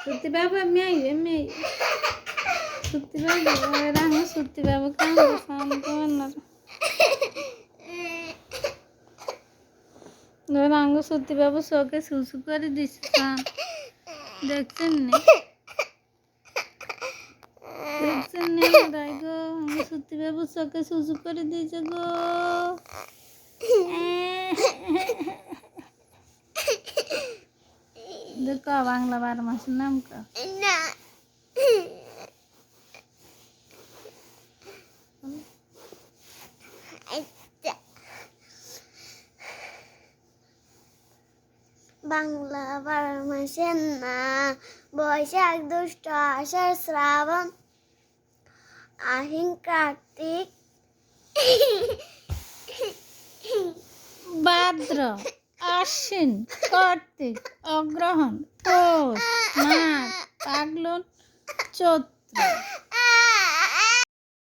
সত্যি বাবু এমনি সত্যি বাবু রাঙা সত্যি বাবু কেমন রাঙ্গ সত্যি বাবু চোখে সুসু করে দিচ্ছে দেখছেন নি দেখছেন নি রাই গো সত্যি বাবু চোখে সুসু করে দিয়েছে গো দেখো বাংলা 12 মাসের নাম কা বাংলা 12 মাসের নাম বৈশাখ জ্যৈষ্ঠ আষাঢ় শ্রাবণ আশ্বিন কার্তিক ভাদ্র আশ্বিন কার্তিক অগ্রহায়ণ পৌষ মাঘ ফাল্গুন চৈত্র